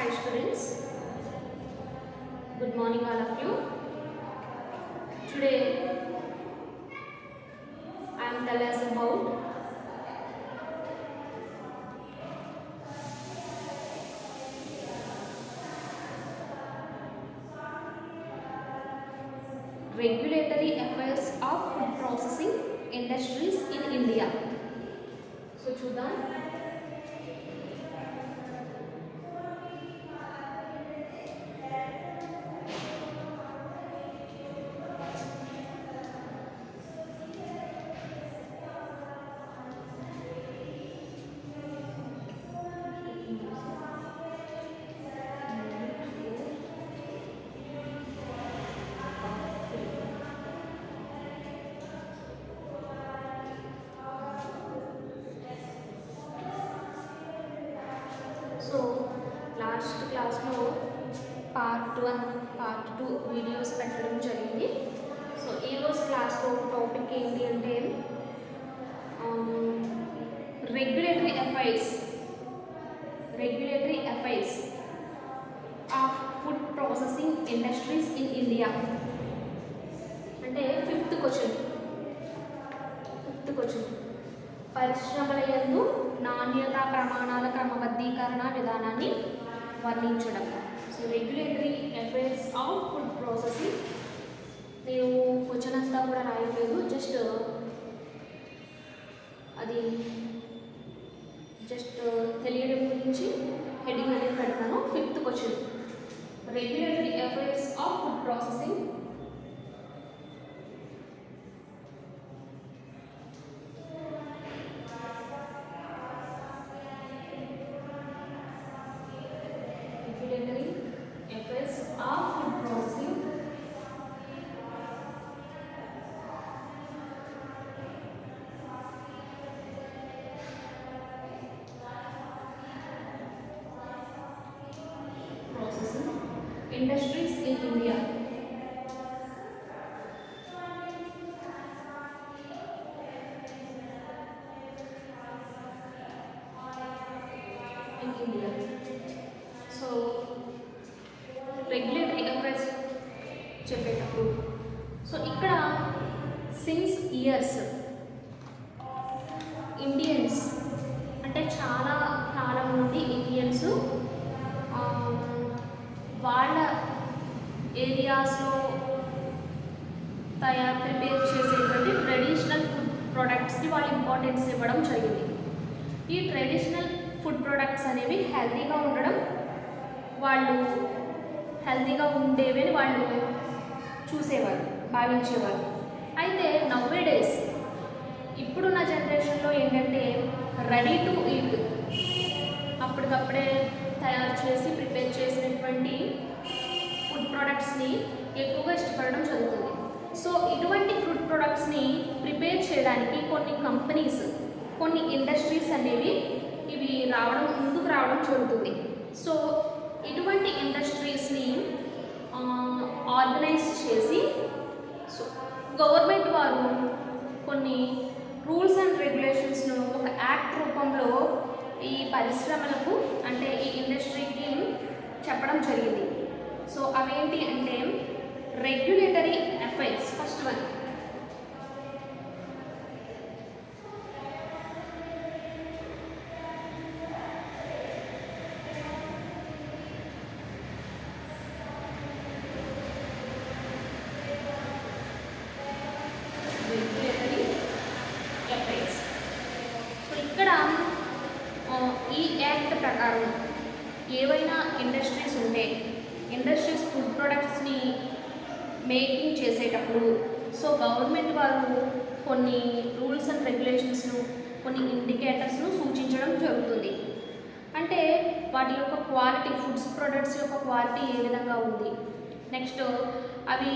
Hi students, good morning all of you. Today I am telling us about regulatory affairs of food processing industries in India. So చూద్దాం. So last క్లాస్లో part 1 part 2 videos పెట్టడం జరిగింది. So ఈరోజు క్లాస్లో topic ఏంటి అంటే regulatory affairs of food processing industries in India. అంటే fifth question పరిశ్రమల యందు నాణ్యతా ప్రమాణాల క్రమబద్ధీకరణ విధానాన్ని వర్ణించడం. So regulatory affairs of food processing. నేను క్వశ్చన్ అంతా కూడా రాయలేదు, జస్ట్ తెలియడం గురించి హెడ్డింగ్ అనేది పెడతాను. Fifth question regulatory affairs of food processing. Industries in India. So regulatory affairs చెప్పేటప్పుడు సో ఇక్కడ సిన్స్ ఇయర్స్ ఇండియన్స్ అంటే చాలా కాలం నుండి ఇండియన్స్ వాళ్ళ ఏరియాస్లో ప్రిపేర్ చేసేటువంటి ట్రెడిషనల్ ఫుడ్ ప్రొడక్ట్స్కి వాళ్ళు ఇంపార్టెన్స్ ఇవ్వడం జరిగింది. ఈ ట్రెడిషనల్ ఫుడ్ ప్రొడక్ట్స్ అనేవి హెల్తీగా ఉండడం, వాళ్ళు హెల్తీగా ఉండేవి వాళ్ళు చూసేవారు, భావించేవారు. అయితే నవ్వేడేస్ ఇప్పుడున్న జనరేషన్లో ఏంటంటే రెడీ టు ఈట్, అప్పటికప్పుడే తయారు చేసి ప్రిపేర్ చేసినటువంటి ఫుడ్ ప్రొడక్ట్స్ని ఎక్కువగా ఇష్టపడడం జరుగుతుంది. సో ఇటువంటి ఫుడ్ ప్రొడక్ట్స్ని ప్రిపేర్ చేయడానికి కొన్ని కంపెనీస్, కొన్ని ఇండస్ట్రీస్ అనేవి ముందుకు రావడం జరుగుతుంది. సో ఇటువంటి ఇండస్ట్రీస్ని ఆర్గనైజ్ చేసి సో గవర్నమెంట్ వారు కొన్ని రూల్స్ అండ్ రెగ్యులేషన్స్ను ఒక యాక్ట్ రూపంలో ఈ పరిశ్రమలకు అంటే ఈ ఇండస్ట్రీకి చెప్పడం జరిగింది. సో అవేంటి అంటే regulatory affairs. First one regulatory affairs. So ఇక్కడ ఈ యాక్ట్ ప్రకారం ఏవైనా ఇండస్ట్రీస్ ఉంటే ఇండస్ట్రీస్ ఫుడ్ ప్రొడక్ట్స్ని మేకింగ్ చేసేటప్పుడు సో గవర్నమెంట్ వారు కొన్ని రూల్స్ అండ్ రెగ్యులేషన్స్ను, కొన్ని ఇండికేటర్స్ను సూచించడం జరుగుతుంది. అంటే వాటి యొక్క క్వాలిటీ, ఫుడ్స్ ప్రొడక్ట్స్ యొక్క క్వాలిటీ ఏ విధంగా ఉంది, నెక్స్ట్ అవి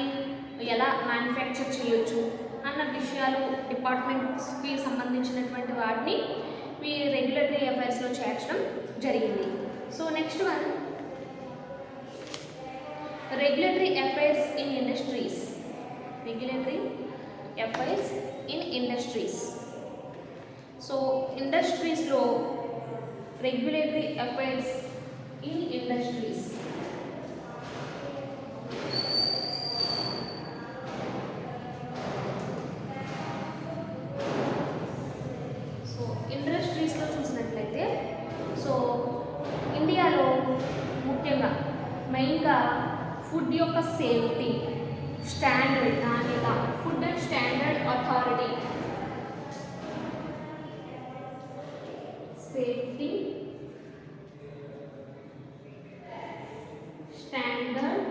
ఎలా మ్యానుఫ్యాక్చర్ చేయొచ్చు అన్న విషయాలు డిపార్ట్మెంట్స్కి సంబంధించినటువంటి వాటిని ఈ రెగ్యులేటరీ అఫైర్స్లో చేర్చడం జరిగింది. So next one regulatory affairs in industries. Regulatory affairs in industries. So ఇండస్ట్రీస్లో regulatory affairs in industries. So ఇండస్ట్రీస్లో చూసినట్లయితే సో ఇండియాలో ముఖ్యంగా మెయిన్గా ఫుడ్ యొక్క సేఫ్టీ, స్టాండర్డ్ నాణ్యత, food and standard authority, safety, standard,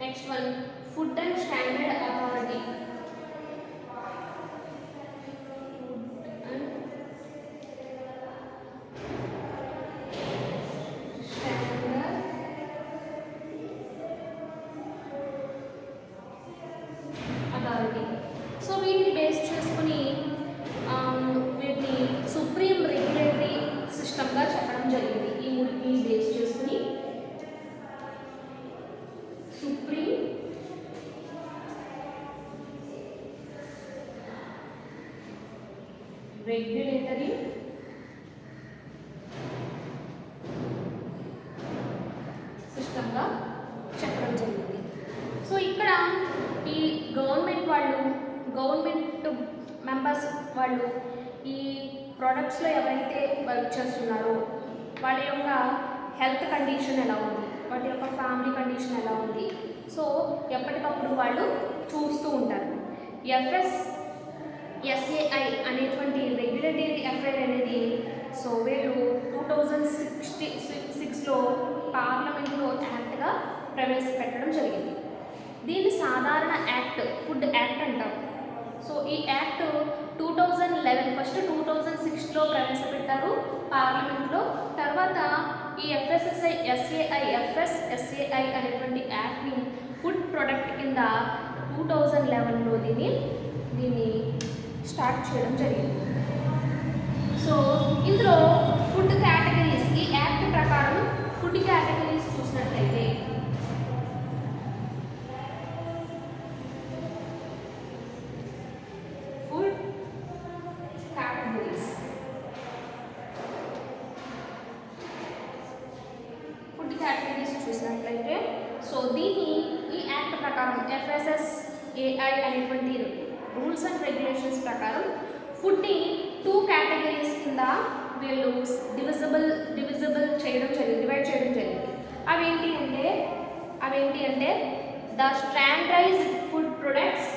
next one food and standard authority, so వీటిని base చేసుకుని వీటిని సుప్రీం రెగ్యులేటరీ సిస్టమ్గా చెప్పడం జరిగింది. ఈ మూడింటిని బేస్ చేసుకుని సుప్రీం రెగ్యులేటరీ సిస్టమ్గా చెప్పడం జరిగింది. సో ఇక్కడ ఈ గవర్నమెంట్ మెంబర్స్ వాళ్ళు ఈ ప్రోడక్ట్స్లో ఎవరైతే వర్క్ చేస్తున్నారో వాళ్ళ యొక్క హెల్త్ కండిషన్ ఎలా ఉంది, వాటి యొక్క ఫ్యామిలీ కండిషన్ ఎలా ఉంది, సో ఎప్పటికప్పుడు వాళ్ళు చూస్తూ ఉంటారు. FSSAI అనేటువంటి రెగ్యులేటరీ అఫైర్ అనేది సో వీళ్ళు 2006లో పార్లమెంట్లో యాక్ట్గా ప్రవేశపెట్టడం జరిగింది. దీన్ని సాధారణ యాక్ట్, ఫుడ్ యాక్ట్ అంటారు. సో ఈ యాక్ట్ 2011 ఫస్ట్ 2006లో ప్రవేశపెట్టారు పార్లమెంట్లో. తర్వాత ఈ FSSAI అనేటువంటి యాక్ట్ని ఫుడ్ ప్రొడక్ట్ కింద 2011లో దీన్ని స్టార్ట్ చేయడం జరిగింది. సో ఇందులో ఫుడ్ కేటగిరీస్, ఈ యాక్ట్ ప్రకారం ఫుడ్ కేటగిరీస్ చూసినట్లయితే సో దీన్ని ఈ యాక్ట్ ప్రకారం FSSAI అనేటువంటి రూల్స్ అండ్ రెగ్యులేషన్స్ ప్రకారం ఫుడ్ని 2 కేటగిరీస్ కింద వీళ్ళు డివైడ్ చేయడం జరిగింది. అవేంటి అంటే the standardized food products,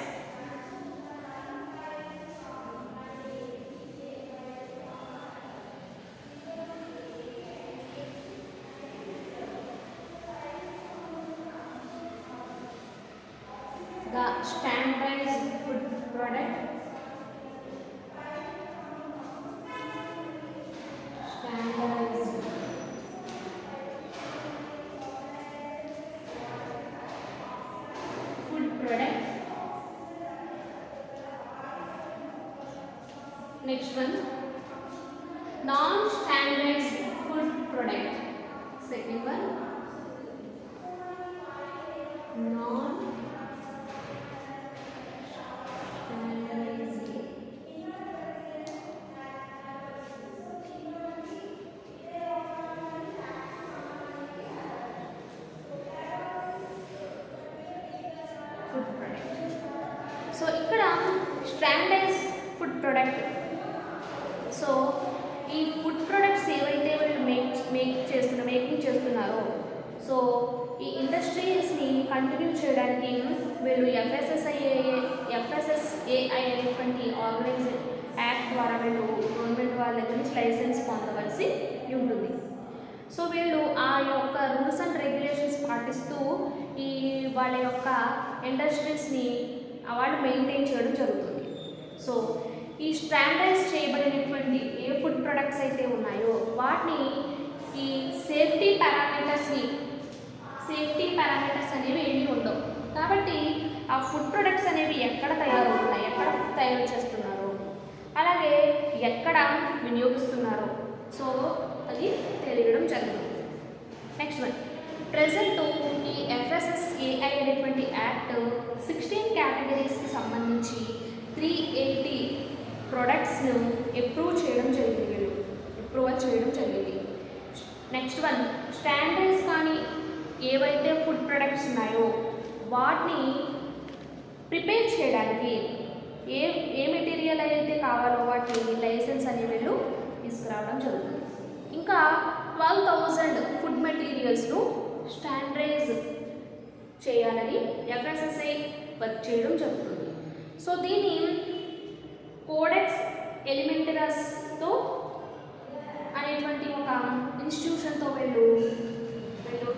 standardized food product, standardized food product. Next one, non-standardized food product. Second one, so ఇక్కడ స్టాండర్డైజ్డ్ ఫుడ్ ప్రొడక్ట్. సో ఈ ఫుడ్ ప్రొడక్ట్స్ ఏవైతే వీళ్ళు మేకింగ్ చేస్తున్నారో సో ఈ ఇండస్ట్రీస్ని కంటిన్యూ చేయడానికి వీళ్ళు FSSAI అనేటువంటి ఆర్గనైజేషన్ యాక్ట్ ద్వారా వీళ్ళు గవర్నమెంట్ వాళ్ళ దగ్గర నుంచి లైసెన్స్ పొందవలసి ఉంటుంది. సో వీళ్ళు ఆ యొక్క రూల్స్ అండ్ రెగ్యులేషన్స్ పాటిస్తూ ఈ వాళ్ళ యొక్క ఇండస్ట్రీస్ని వాళ్ళు మెయింటైన్ చేయడం జరుగుతుంది. సో ఈ స్టాండర్డైజ్ చేయబడినటువంటి ఏ ఫుడ్ ప్రొడక్ట్స్ అయితే ఉన్నాయో వాటిని ఈ సేఫ్టీ పారామీటర్స్ అనేవి ఏమీ ఉండవు. కాబట్టి ఆ ఫుడ్ ప్రొడక్ట్స్ అనేవి ఎక్కడ తయారవుతున్నాయి, ఎక్కడ తయారు చేస్తున్నారు, అలాగే ఎక్కడ వినియోగిస్తున్నారు, సో అది తెలియడం జరుగుతుంది. నెక్స్ట్ వన్, ప్రెజెంట్ ఈ FSSAI అనేటువంటి యాక్ట్ 16 కేటగిరీస్కి సంబంధించి 380 ప్రొడక్ట్స్ను అప్రూవల్ చేయడం జరిగింది. నెక్స్ట్ వన్, స్టాండర్డ్స్ కానీ ఏవైతే ఫుడ్ ప్రొడక్ట్స్ ఉన్నాయో వాటిని ప్రిపేర్ చేయడానికి ఏ ఏ మెటీరియల్ అయితే కావాలో వాటిని లైసెన్స్ అనే వీళ్ళు తీసుకురావడం జరుగుతుంది. ఇంకా 12,000 ఫుడ్ మెటీరియల్స్ను స్టాండర్డైజ్ చేయాలని ఎఫ్ఎస్ఎస్ఐ వర్క్ చేయడం జరుగుతుంది. సో దీన్ని కోడెక్స్ ఎలిమెంటరస్తో అనేటువంటి ఒక ఇన్స్టిట్యూషన్తో వీళ్ళు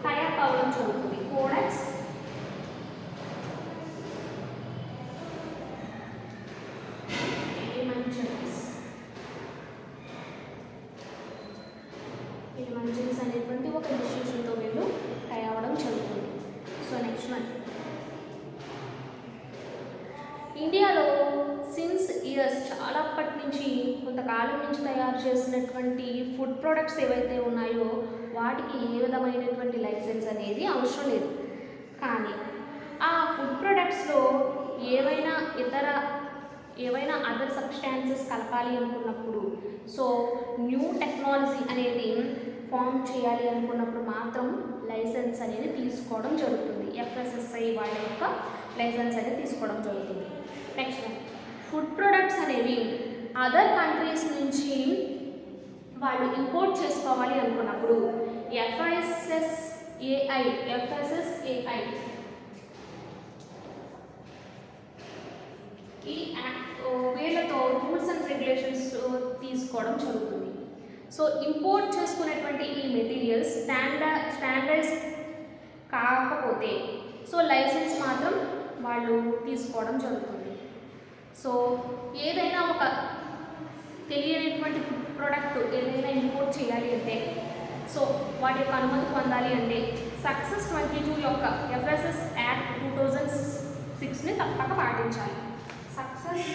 టైఅప్ అవ్వడం జరుగుతుంది. కోడెక్స్ ఎలిమెంటరీస్ అనేటువంటి ఒక ఇన్స్టిట్యూషన్తో వీళ్ళు టై అవ్వడం జరుగుతుంది. సో నెక్స్ట్ వన్, ఇండియాలో సిన్స్ ఇయర్స్ చాలాప్పటి నుంచి కొంతకాలం నుంచి తయారు చేసినటువంటి ఫుడ్ ప్రొడక్ట్స్ ఏవైతే ఉన్నాయో వాటికి ఏ విధమైనటువంటి లైసెన్స్ అనేది అవసరం లేదు. కానీ ఆ ఫుడ్ ప్రొడక్ట్స్లో ఏవైనా అదర్ సబ్స్టాన్సెస్ కలపాలి అనుకున్నప్పుడు, సో న్యూ టెక్నాలజీ అనేది ఫామ్ చేయాలి అనుకున్నప్పుడు మాత్రం లైసెన్స్ అనేది తీసుకోవడం జరుగుతుంది. ఎఫ్ఎస్ఎస్ఐ వాళ్ళ యొక్క లైసెన్స్ అనేది తీసుకోవడం జరుగుతుంది. నెక్స్ట్ ఫుడ్ ప్రొడక్ట్స్ అనేవి అదర్ కంట్రీస్ నుంచి వాళ్ళు ఇంపోర్ట్ చేసుకోవాలి అనుకున్నప్పుడు ఎఫ్ఎస్ఎస్ఏఐ ఈ వీళ్ళతో రూల్స్ అండ్ రెగ్యులేషన్స్ తీసుకోవడం జరుగుతుంది. సో ఇంపోర్ట్ చేసుకునేటువంటి ఈ మెటీరియల్స్ స్టాండర్డ్స్ కాకపోతే సో లైసెన్స్ మాత్రం వాళ్ళు తీసుకోవడం జరుగుతుంది. సో ఏదైనా ఒక తెలియనటువంటి ఫుడ్ ప్రోడక్ట్ ఏదైనా ఇంపోర్ట్ చేయాలి అంటే, సో వాటి యొక్క అనుమతి పొందాలి అంటే సక్సెస్ 22 యొక్క ఎఫ్ఎస్ఎస్ యాక్ట్ 2006ని తప్పక పాటించాలి. సక్సెస్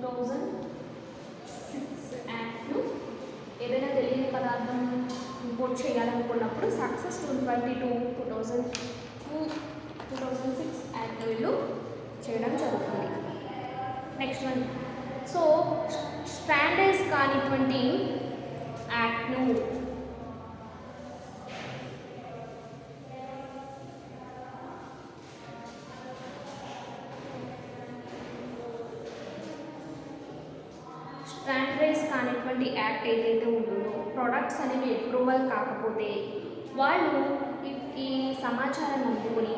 2006 యాక్ట్ను ఏదైనా తెలియని పదార్థం ఇంపోర్ట్ చేయాలనుకున్నప్పుడు సక్సెస్ 2006 యాక్ట్ వీళ్ళు చేయడం జరుగుతుంది. నెక్స్ట్ వన్, సో స్టాండర్డ్స్ కానిటువంటి యాక్ట్ను స్టాండర్డైజ్ కానిటువంటి యాక్ట్ ఏదైతే ఉంటుందో ప్రొడక్ట్స్ అనేవి అప్రూవల్ కాకపోతే వాళ్ళు ఈ సమాచారాన్ని అందుకుని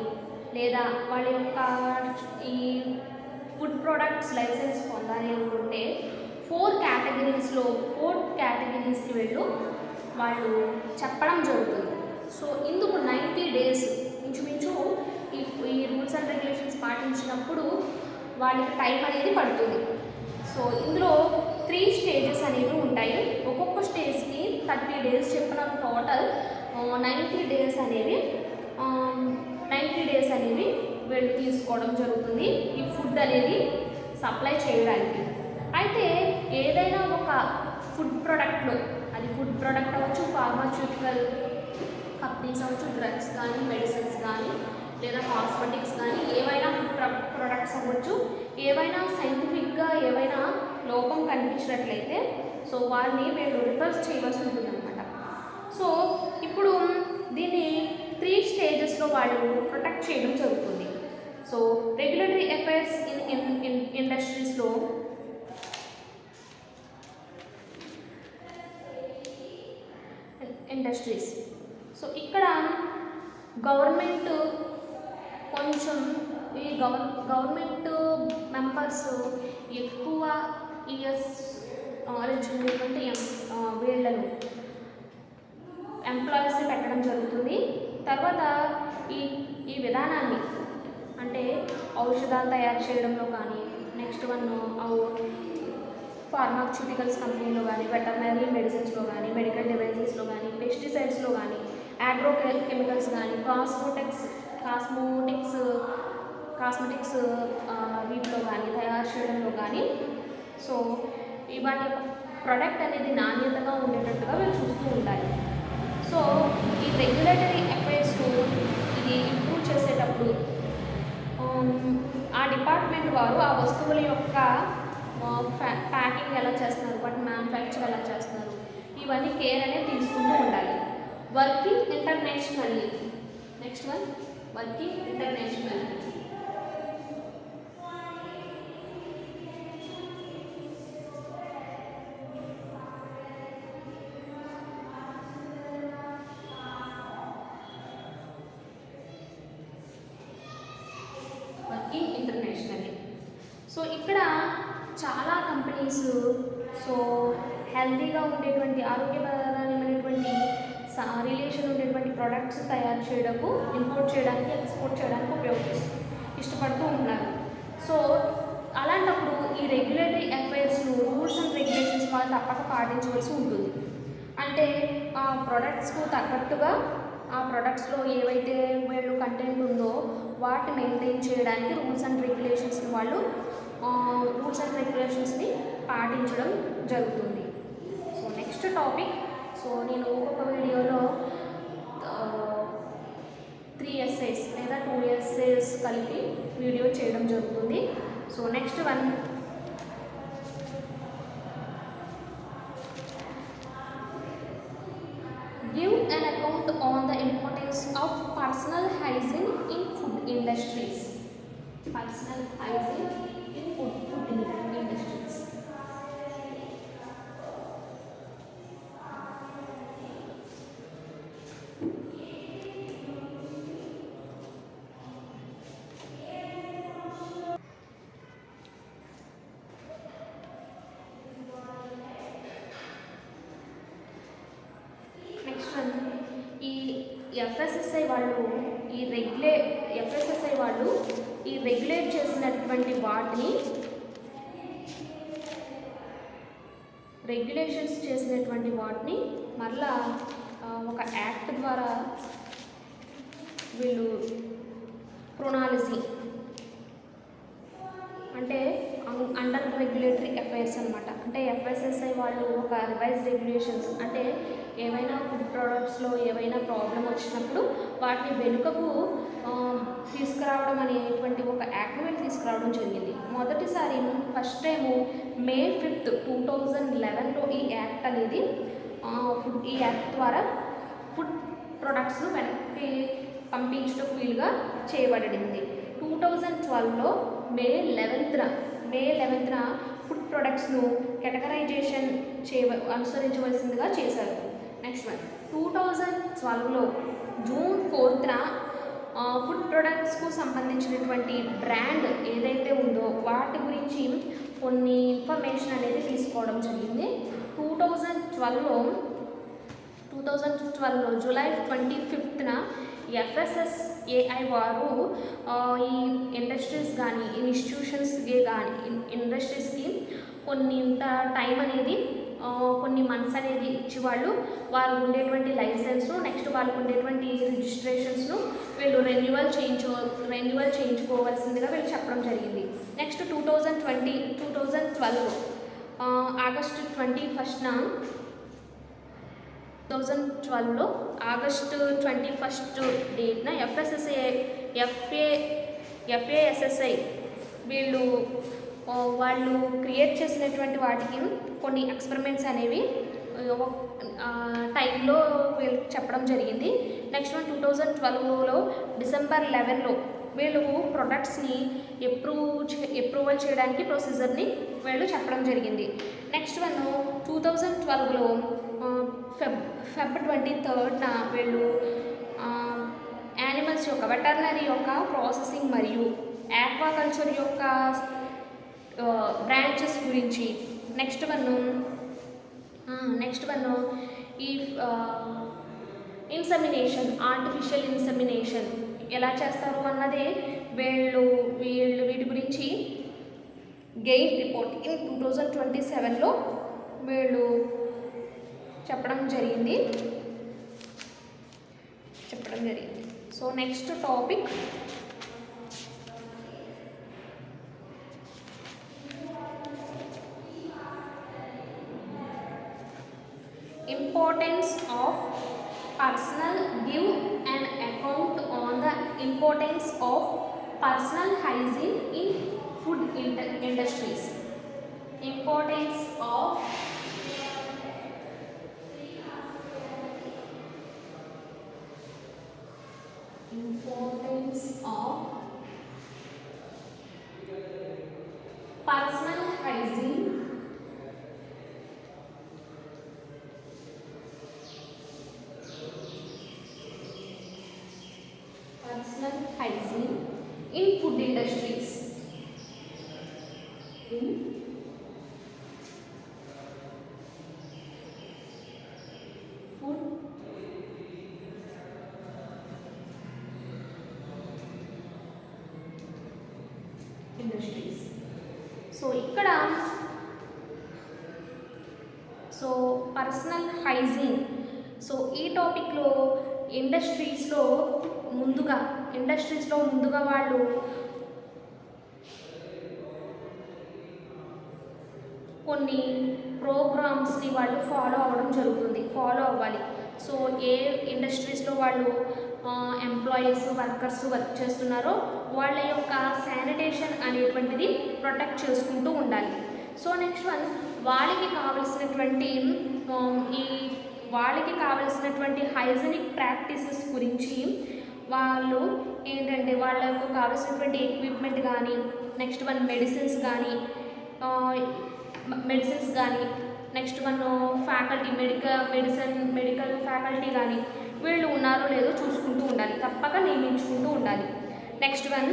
లేదా వాళ్ళ యొక్క ఈ ఫుడ్ ప్రొడక్ట్స్ లైసెన్స్ పొందాలి అనుకుంటే 4 కేటగిరీస్కి వాళ్ళు చెప్పడం జరుగుతుంది. సో ఇందుకు 90 డేస్ ఇంచుమించు ఈ రూల్స్ అండ్ రెగ్యులేషన్స్ పాటించినప్పుడు వాళ్ళకి టైం అనేది పడుతుంది. సో ఇందులో 3 స్టేజెస్ అనేవి ఉంటాయి. ఒక్కొక్క స్టేజ్కి 30 డేస్ చెప్పిన టోటల్ 90 డేస్ అనేవి వీళ్ళు తీసుకోవడం జరుగుతుంది ఈ ఫుడ్ అనేది సప్లై చేయడానికి. అయితే ఏదైనా ఒక ఫుడ్ ప్రోడక్ట్లో, అది ఫుడ్ ప్రోడక్ట్ అవ్వచ్చు, ఫార్మాస్యూటికల్ కంపెనీస్ అవ్వచ్చు, డ్రగ్స్ కానీ మెడిసిన్స్ కానీ లేదా కాస్మెటిక్స్ కానీ ఏవైనా ఫుడ్ ప్రొడక్ట్స్ అవ్వచ్చు, ఏవైనా సైంటిఫిక్గా ఏవైనా లోపం కనిపించినట్లయితే సో వారిని వీళ్ళు రిఫర్ చేయవలసి ఉంటుందన్నమాట. సో ఇప్పుడు దీన్ని 3 స్టేజెస్లో వాళ్ళు ప్రొటెక్ట్ చేయడం జరుగుతుంది. So regulatory affairs in industries. So ఇక్కడ గవర్నమెంట్ కొంచెం ఈ గవర్నమెంట్ మెంబర్స్ ఎక్కువ ఇయర్స్ నాలెడ్జ్ ఉండేటువంటి వీళ్ళను ఎంప్లాయీస్ని పెట్టడం జరుగుతుంది. తర్వాత ఈ విధానాన్ని అంటే ఔషధాలు తయారు చేయడంలో కానీ, నెక్స్ట్ వన్ ఫార్మాస్యూటికల్స్ కంపెనీలో కానీ, వెటర్నరీ మెడిసిన్స్లో కానీ, మెడికల్ డివైజెస్లో కానీ, పెస్టిసైడ్స్లో కానీ, అగ్రో కెమికల్స్ కానీ, కాస్మెటిక్స్ వీటిలో కానీ తయారు చేయడంలో కానీ సో వాటి యొక్క ప్రోడక్ట్ అనేది నాణ్యతగా ఉండేటట్టుగా వీళ్ళు చూస్తూ ఉండాలి. సో ఈ రెగ్యులేటరీ అఫైర్స్ను ఇది ఇంప్రూవ్ చేసేటప్పుడు ఆ డిపార్ట్మెంట్ వారు ఆ వస్తువుల యొక్క ప్యాకింగ్ ఎలా చేస్తున్నారు, వాటి మ్యానుఫ్యాక్చర్ ఎలా చేస్తున్నారు, ఇవన్నీ కేర్ అనేది తీసుకుంటూ ఉండాలి. Working internationally. Next one, working international. Working internationally. So ఇక్కడ చాలా కంపెనీస్ సో హెల్తీగా ఉండేటువంటి ఆరోగ్యపరమైనటువంటి రిలేషన్ ఉండేటువంటి ప్రోడక్ట్స్ తయారు చేయడము, ఇంపోర్ట్ చేయడానికి, ఎక్స్పోర్ట్ చేయడానికి ఇష్టపడుతూ ఉన్నారు. సో అలాంటప్పుడు ఈ రెగ్యులేటరీ అఫైర్స్ను, రూల్స్ అండ్ రెగ్యులేషన్స్ వాళ్ళు తప్పక పాటించవలసి ఉంటుంది. అంటే ఆ ప్రోడక్ట్స్కు తగ్గట్టుగా ఆ ప్రోడక్ట్స్లో ఏవైతే వీళ్ళు కంటెంట్ ఉందో వాటి మెయింటైన్ చేయడానికి రూల్స్ అండ్ రెగ్యులేషన్స్ని వాళ్ళు పాటించడం జరుగుతుంది. సో నెక్స్ట్ టాపిక్, సో నేను ఒక్కొక్క వీడియోలో 3 essays లేదా 2 essays కలిపి వీడియో చేయడం జరుగుతుంది. So next one, give an account on the importance of personal hygiene in food industries. Personal hygiene in food industries. Next one, ఈ ఎఫ్ఎస్ఎస్ఐ వాళ్ళు ఈ రెగ్యులేట్ చేసినటువంటి వాటిని, రెగ్యులేషన్స్ చేసినటువంటి వాటిని మరలా ఒక యాక్ట్ ద్వారా వీళ్ళు క్రోనాలజీ అంటే అండర్ రెగ్యులేటరీ అఫైర్స్ అనమాట. అంటే ఎఫ్ఎస్ఎస్ఐ వాళ్ళు ఒక రివైజ్ రెగ్యులేషన్స్ అంటే ఏవైనా ఫుడ్ ప్రోడక్ట్స్లో ఏవైనా ప్రాబ్లం వచ్చినప్పుడు వాటిని వెనుకకు తీసుకురావడం అనేటువంటి ఒక యాక్ట్ తీసుకురావడం జరిగింది. మొదటిసారి ఫస్ట్ టైము May 5, 2011లో ఈ యాక్ట్ అనేది ఈ యాక్ట్ ద్వారా ఫుడ్ ప్రొడక్ట్స్ను వెనక్కి పంపించడానికి వీలుగా చేయబడింది. 2012లో మే 11న ఫుడ్ ప్రొడక్ట్స్ను కేటగరైజేషన్ అనుసరించవలసిందిగా చేశారు. నెక్స్ట్ వన్, 2012లో June 4న ఫుడ్ ప్రొడక్ట్స్కు సంబంధించినటువంటి బ్రాండ్ ఏదైతే ఉందో వాటి గురించి కొన్ని ఇన్ఫర్మేషన్ అనేది తీసుకోవడం జరిగింది. 2012లో July 25న FSSAI వారు ఈ ఇండస్ట్రీస్ కానీ ఇన్స్టిట్యూషన్స్కి కానీ ఇండస్ట్రీస్కి కొంత టైం అనేది కొన్ని మంత్స్ అనేది ఇచ్చి వారు ఉండేటువంటి లైసెన్స్ను, నెక్స్ట్ వాళ్ళకు ఉండేటువంటి రిజిస్ట్రేషన్స్ను వీళ్ళు రెన్యువల్ చేయించుకోవాల్సిందిగా వీళ్ళు చెప్పడం జరిగింది. నెక్స్ట్ 2012 ఆగస్టు 21న 2012లో ఆగస్టు 21 డేట్న FASSI వాళ్ళు క్రియేట్ చేసినటువంటి వాటికి కొన్ని ఎక్స్పెరిమెంట్స్ అనేవి టైంలో వీళ్ళు చెప్పడం జరిగింది. నెక్స్ట్ వన్ 2012లో December 11లో వీళ్ళు ప్రొడక్ట్స్ని అప్రూవల్ చేయడానికి ప్రొసీజర్ని వీళ్ళు చెప్పడం జరిగింది. నెక్స్ట్ వన్ 2012లో February 23న వీళ్ళు యానిమల్స్ యొక్క వెటర్నరీ యొక్క ప్రాసెసింగ్ మరియు ఆక్వాకల్చర్ యొక్క బ్రాంచెస్ గురించి, నెక్స్ట్ వన్ ఈ ఇన్సెమినేషన్, ఆర్టిఫిషియల్ ఇన్సెమినేషన్ ఎలా చేస్తారు అన్నదే వీటి గురించి గెయిన్ రిపోర్ట్ ఇన్ 2027లో వీళ్ళు చెప్పడం జరిగింది. So next topic importance of personal, give an account on the importance of personal hygiene in food industries. Importance of personal hygiene in food industries. In food industries. So ఇక్కడ personal hygiene. So ఈ టాపిక్లో ఇండస్ట్రీస్లో ముందుగా వాళ్ళు కొన్ని ప్రోగ్రామ్స్ని వాళ్ళు follow అవ్వాలి. So ఏ ఇండస్ట్రీస్లో వాళ్ళు employees workers work చేస్తున్నారో వాళ్ళ యొక్క శానిటేషన్ అనేటువంటిది ప్రొటెక్ట్ చేసుకుంటూ ఉండాలి. సో నెక్స్ట్ వన్ వాళ్ళకి కావలసినటువంటి హైజీనిక్ ప్రాక్టీసెస్ గురించి వాళ్ళు ఏంటంటే వాళ్ళకు కావాల్సినటువంటి ఎక్విప్మెంట్ కానీ, నెక్స్ట్ వన్ మెడిసిన్స్ కానీ, next one faculty medical faculty కానీ వీళ్ళు ఉన్నారో లేదో చూసుకుంటూ ఉండాలి, తప్పక నియమించుకుంటూ ఉండాలి. Next one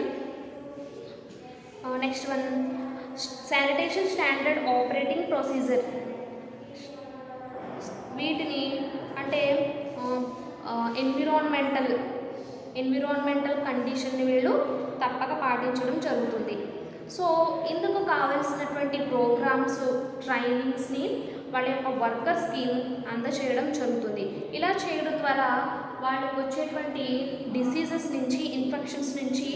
sanitation standard operating procedure. వీటిని అంటే ఎన్విరాన్మెంటల్ కండిషన్ని వీళ్ళు తప్పక పాటించడం జరుగుతుంది. సో ఇందుకు కావలసినటువంటి ప్రోగ్రామ్స్ ట్రైనింగ్స్ని వాళ్ళ యొక్క వర్కర్స్కి అందచేయడం జరుగుతుంది. ఇలా చేయడం ద్వారా వాళ్ళకు వచ్చేటువంటి డిసీజెస్ నుంచి, ఇన్ఫెక్షన్స్ నుంచి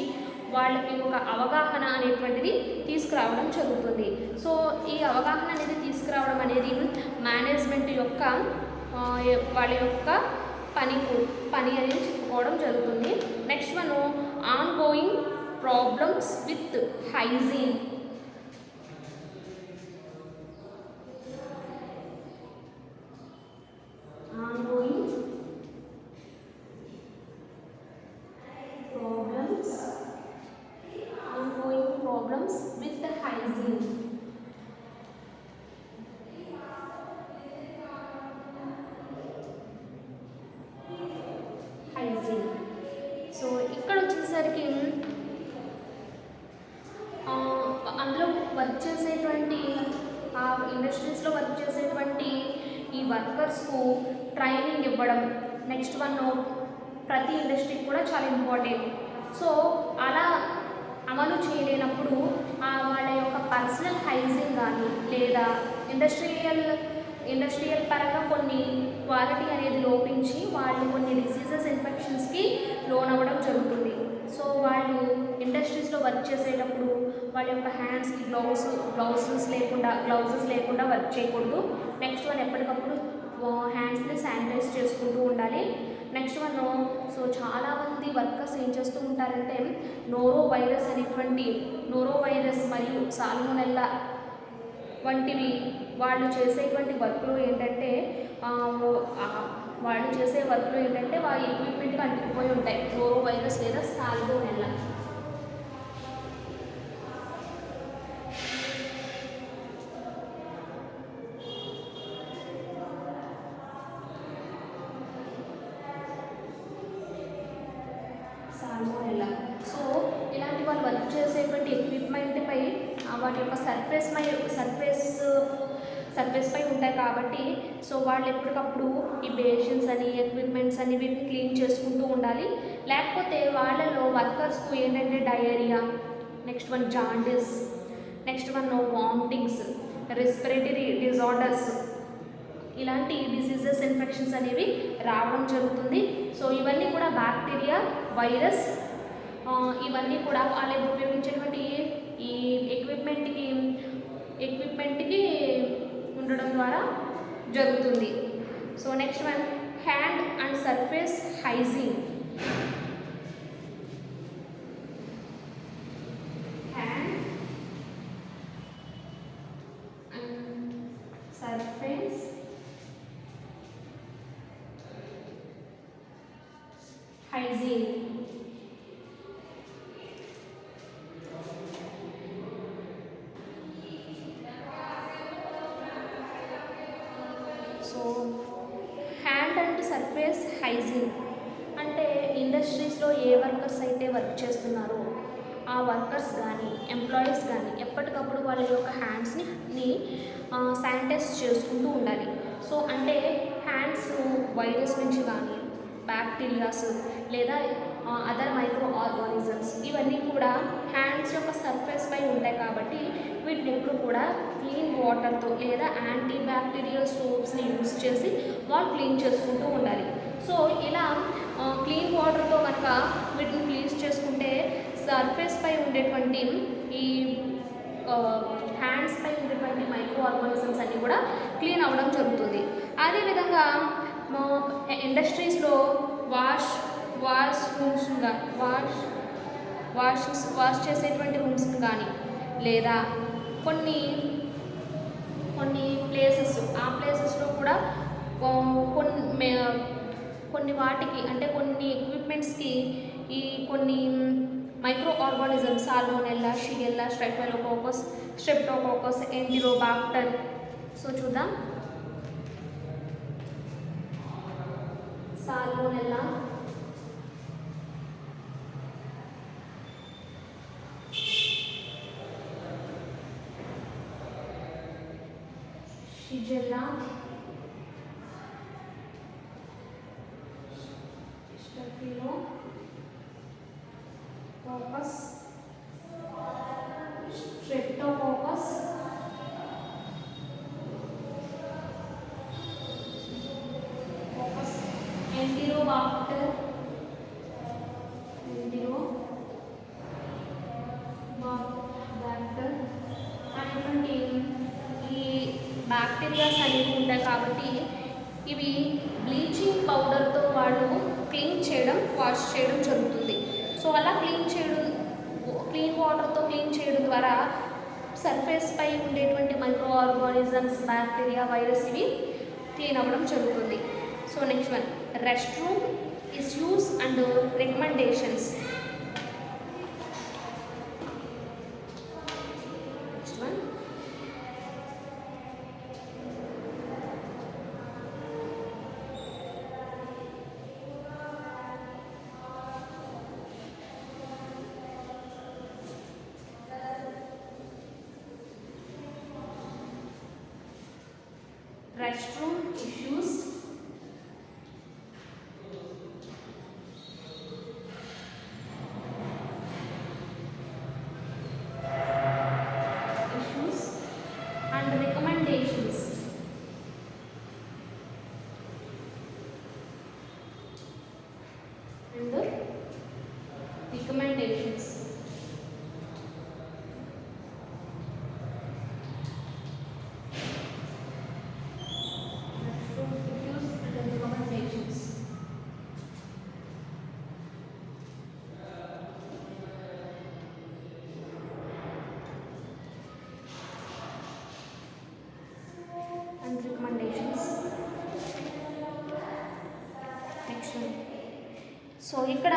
వాళ్ళకి ఒక అవగాహన అనేటువంటిది తీసుకురావడం జరుగుతుంది. సో ఈ అవగాహన అనేది తీసుకురావడం అనేది మేనేజ్మెంట్ యొక్క వాళ్ళ యొక్క పని అనేది చెప్పుకోవడం జరుగుతుంది. Next one on going problems with hygiene. Problems with the hygiene. So ఇక్కడ వచ్చేసరికి అందులో వర్క్ చేసేటువంటి ఇండస్ట్రీస్లో వర్క్ చేసేటువంటి ఈ వర్కర్స్కు ట్రైనింగ్ ఇవ్వడం నెక్స్ట్ వన్ ప్రతి ఇండస్ట్రీకి కూడా చాలా ఇంపార్టెంట్. సో అలా అమలు చేయలేనప్పుడు వాళ్ళ యొక్క పర్సనల్ హైజీన్ కానీ లేదా ఇండస్ట్రియల్ పరంగా కొన్ని క్వాలిటీ అనేది లోపించి వాళ్ళు కొన్ని డిసీజెస్ ఇన్ఫెక్షన్స్కి లోనవ్వడం జరుగుతుంది. సో వాళ్ళు ఇండస్ట్రీస్లో వర్క్ చేసేటప్పుడు వాళ్ళ యొక్క హ్యాండ్స్కి గ్లౌజెస్ లేకుండా వర్క్ చేయకూడదు. నెక్స్ట్ వన్ ఎప్పటికప్పుడు హ్యాండ్స్ని శానిటైజ్ చేసుకుంటూ ఉండాలి. నెక్స్ట్ వన్ సో చాలామంది వర్కర్స్ ఏం చేస్తూ ఉంటారంటే నోరో వైరస్ మరియు సాల్మోనెల్లా వంటివి వాళ్ళు చేసేటువంటి వర్క్లో ఏంటంటే వాళ్ళ ఎక్విప్మెంట్కి అంటుకుపోయి ఉంటాయి నోరో వైరస్ లేదా సాల్మోనెల్లా. సో ఇలాంటి వాళ్ళు వర్క్ చేసేటువంటి ఎక్విప్మెంట్పై వాటి యొక్క సర్ఫేస్ పై ఉంటాయి కాబట్టి సో వాళ్ళు ఎప్పటికప్పుడు ఈ బేషన్స్ అని ఎక్విప్మెంట్స్ అని వీటిని క్లీన్ చేసుకుంటూ ఉండాలి. లేకపోతే వాళ్ళలో వర్కర్స్కు ఏంటంటే diarrhoea, next one jaundice, next one vomitings, respiratory disorders ఇలాంటి డిసీజెస్ ఇన్ఫెక్షన్స్ అనేవి రావడం జరుగుతుంది. సో ఇవన్నీ కూడా బ్యాక్టీరియా, వైరస్ ఇవన్నీ కూడా వాళ్ళు ఉపయోగించేటువంటి ఈ ఎక్విప్మెంట్కి ఉండడం ద్వారా జరుగుతుంది. So next one hand and surface hygiene. Hand surface hygiene అంటే ఇండస్ట్రీస్లో ఏ వర్కర్స్ అయితే వర్క్ చేస్తున్నారో ఆ వర్కర్స్ కానీ ఎంప్లాయీస్ కానీ ఎప్పటికప్పుడు వాళ్ళ యొక్క హ్యాండ్స్ని శానిటైజ్ చేసుకుంటూ ఉండాలి. సో అంటే హ్యాండ్స్ వైరస్ నుంచి కానీ బ్యాక్టీరియాస్ లేదా అదర్ మైక్రో ఆర్గానిజమ్స్ ఇవన్నీ కూడా హ్యాండ్స్ యొక్క సర్ఫేస్ పై ఉంటాయి కాబట్టి వీటిని ఎప్పుడు కూడా క్లీన్ వాటర్తో లేదా యాంటీ బ్యాక్టీరియల్ సోప్స్ని యూస్ చేసి వాళ్ళు క్లీన్ చేసుకుంటూ ఉండాలి. సో ఇలా క్లీన్ వాటర్తో కనుక వీటిని క్లీన్ చేసుకుంటే సర్ఫేస్ పై ఉండేటువంటి ఈ హ్యాండ్స్ పై ఉండేటువంటి మైక్రో ఆర్గానిజమ్స్ అన్నీ కూడా క్లీన్ అవ్వడం జరుగుతుంది. అదేవిధంగా ఇండస్ట్రీస్లో వాష్ రూమ్స్ వాష్ చేసేటువంటి రూమ్స్ని కానీ లేదా కొన్ని ప్లేసెస్ ఆ ప్లేసెస్లో కూడా కొన్ని వాటికి అంటే కొన్ని ఎక్విప్మెంట్స్కి ఈ కొన్ని micro organisms salmonella, shigella, streptococcus, enterobacter. So చూద్దాం. సాల్మోనెల్లా, షిగెల్లా, స్ట్రెప్టోకోకస్, ఎంటిరోబాక్టర్ అనేటువంటి ఈ బ్యాక్టీరియాస్ అనేవి ఉంటాయి కాబట్టి ఇవి బ్లీచింగ్ పౌడర్తో వాళ్ళు వాష్ చేయడం జరుగుతుంది. సో అలా క్లీన్ వాటర్తో క్లీన్ చేయడం ద్వారా సర్ఫేస్ పై ఉండేటువంటి మైక్రో ఆర్గానిజమ్స్, బ్యాక్టీరియా, వైరస్ ఇవి క్లీన్ అవ్వడం జరుగుతుంది. So next one, rest room issues and recommendations. Next one, restroom issues and recommendations. Next one, so ఇక్కడ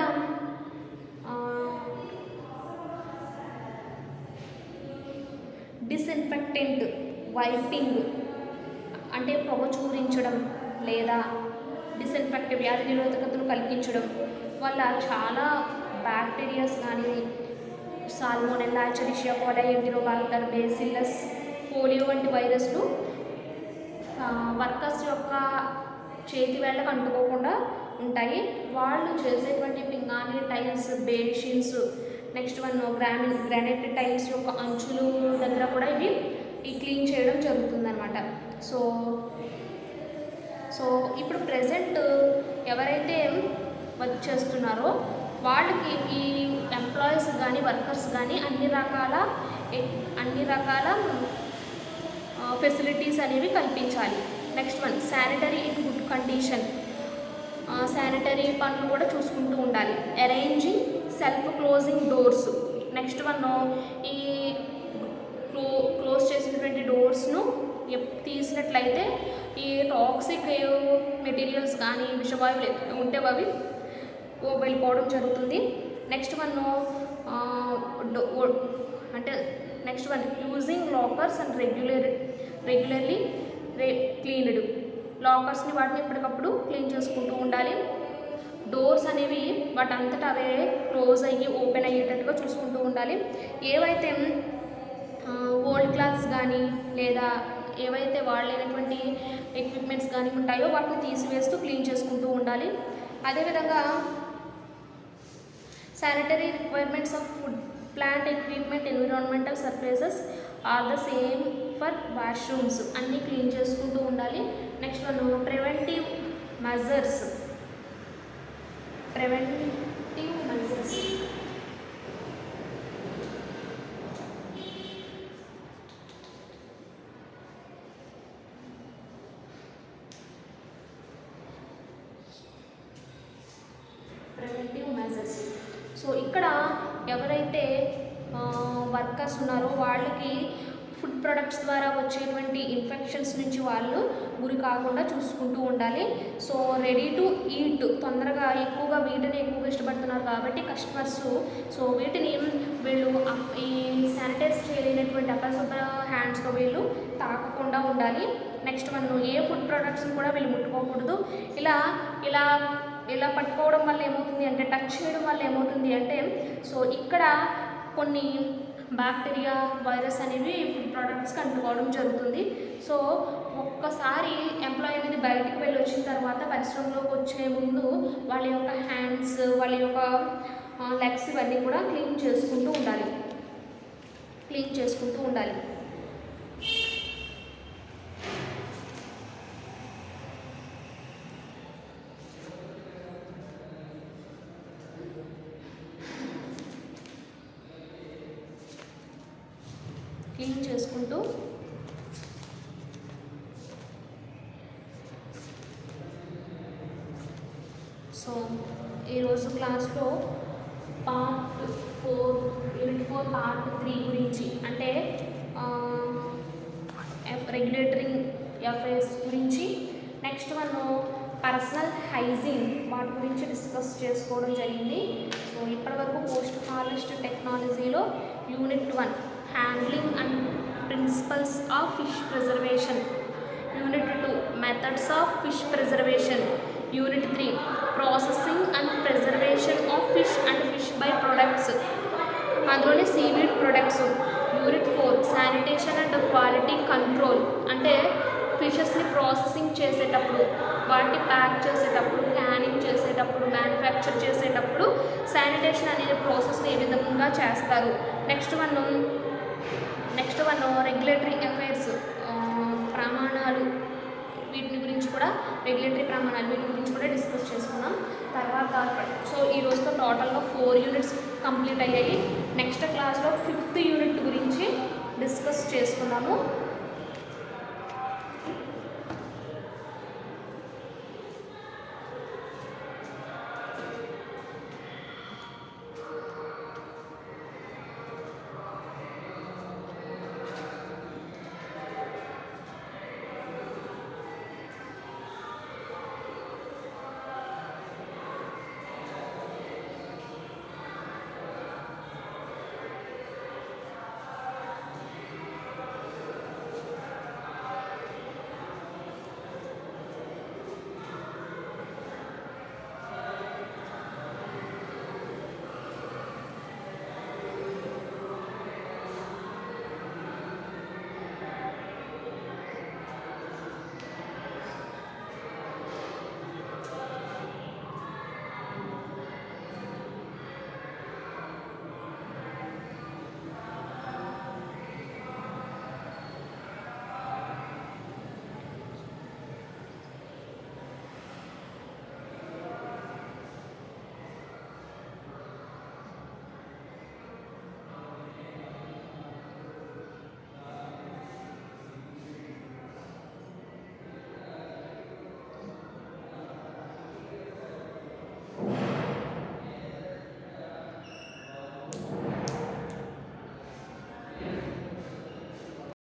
డిస్ఇన్ఫెక్టెంట్ వైపింగ్ అంటే పొగ చూరించడం లేదా డిస్ఇన్ఫెక్టివ్ వ్యాధి నిరోధకతను కల్పించడం వల్ల చాలా బ్యాక్టీరియాస్ కానీ సాల్మోనెల్లా, ఎచరిషియా కోలై, ఎంటిరోబాక్టర్, బేసిల్లస్, పోలియో వంటి వైరస్లు వర్కర్స్ యొక్క చేతి వేళ్ళకు అంటుకోకుండా ఉంటాయి. వాళ్ళు చేసేటువంటి పింగాణి tiles, basins, next one granite tiles యొక్క అంచులు దగ్గర కూడా ఇవి క్లీన్ చేయడం జరుగుతుందన్నమాట. సో ఇప్పుడు ప్రెజెంట్ ఎవరైతే వర్క్ చేస్తున్నారో వాళ్ళకి ఈ ఎంప్లాయీస్ కానీ వర్కర్స్ కానీ అన్ని రకాల ఫెసిలిటీస్ అనేవి కల్పించాలి. Next one, sanitary in good condition. Sanitary పనులు కూడా చూసుకుంటూ ఉండాలి. Arranging self closing doors. Next one, ఈ క్లోజ్ చేసినటువంటి డోర్స్ను తీసినట్లయితే ఈ టాక్సిక్ మెటీరియల్స్ కానీ విషవాయువులు ఉంటే అవి వెళ్ళిపోవడం జరుగుతుంది. Next one using lockers and regularly cleaned. లాకర్స్ని వాటిని ఎప్పటికప్పుడు క్లీన్ చేసుకుంటూ ఉండాలి. డోర్స్ అనేవి వాటంతటా అవే క్లోజ్ అయ్యి ఓపెన్ అయ్యేటట్టుగా చూసుకుంటూ ఉండాలి. ఏవైతే ఓల్డ్ క్లాత్స్ కానీ లేదా ఏవైతే వాడలేనటువంటి ఎక్విప్మెంట్స్ కానీ ఉంటాయో వాటిని తీసివేస్తూ క్లీన్ చేసుకుంటూ ఉండాలి. అదేవిధంగా sanitary requirements of food, plant equipment, environmental surfaces are the same for washrooms అన్నీ క్లీన్ చేసుకుంటూ ఉండాలి. Next one preventive measures. So ఇక్కడ ఎవరైతే వర్కర్స్ ఉన్నారో వాళ్ళకి ఫుడ్ ప్రొడక్ట్స్ ద్వారా వచ్చేటువంటి ఇన్ఫెక్షన్స్ నుంచి వాళ్ళు గురి కాకుండా చూసుకుంటూ ఉండాలి. సో రెడీ టు ఈట్, తొందరగా ఎక్కువగా వీటిని ఎక్కువగా ఇష్టపడుతున్నారు కాబట్టి కస్టమర్స్, సో వీటిని వీళ్ళు ఈ శానిటైజ్ చేయలేనటువంటి అపరిశుభ్ర హ్యాండ్స్తో వీళ్ళు తాకకుండా ఉండాలి. నెక్స్ట్ మనం ఏ ఫుడ్ ప్రొడక్ట్స్ని కూడా వీళ్ళు ముట్టుకోకూడదు. ఇలా పట్టుకోవడం వల్ల ఏమవుతుంది అంటే, టచ్ చేయడం వల్ల ఏమవుతుంది అంటే, సో ఇక్కడ కొన్ని బ్యాక్టీరియా, వైరస్ అనేవి ఫుడ్ ప్రోడక్ట్స్కి అంటుకోవడం జరుగుతుంది. సో ఒక్కసారి ఎంప్లాయీ అనేది బయటికి వెళ్ళి వచ్చిన తర్వాత పరిశ్రమలోకి వచ్చే ముందు వాళ్ళ యొక్క హ్యాండ్స్, వాళ్ళ యొక్క లెగ్స్ ఇవన్నీ కూడా క్లీన్ చేసుకుంటూ ఉండాలి. సో ఈరోజు క్లాస్లో పార్ట్ 4 యూనిట్ 4 పార్ట్ 3 గురించి, అంటే రెగ్యులేటరీ అఫైర్స్ గురించి, నెక్స్ట్ మనం పర్సనల్ హైజీన్ వాటి గురించి డిస్కస్ చేసుకోవడం జరిగింది. సో ఇప్పటివరకు పోస్ట్ హార్వెస్ట్ టెక్నాలజీలో unit 1 handling and principles of fish preservation, unit 2 methods of fish preservation, unit 3 processing and preservation of fish and fish by products, అందులోనే seaweed products, unit 4 sanitation and quality control, అంటే ఫిషెస్ని processing చేసేటప్పుడు, వాటిని pack చేసేటప్పుడు, canning చేసేటప్పుడు, manufacture చేసేటప్పుడు sanitation అనే ప్రాసెస్ని ఏ విధంగా చేస్తారు. నెక్స్ట్ వన్ రెగ్యులేటరీ అఫైర్స్, ప్రమాణాలు, వీటి గురించి కూడా రెగ్యులేటరీ ప్రమాణాలు వీటి గురించి కూడా డిస్కస్ చేసుకున్నాం. తర్వాత సో ఈ రోజుతో టోటల్గా 4 యూనిట్స్ కంప్లీట్ అయ్యాయి. నెక్స్ట్ క్లాస్లో 5th యూనిట్ గురించి డిస్కస్ చేసుకున్నాము.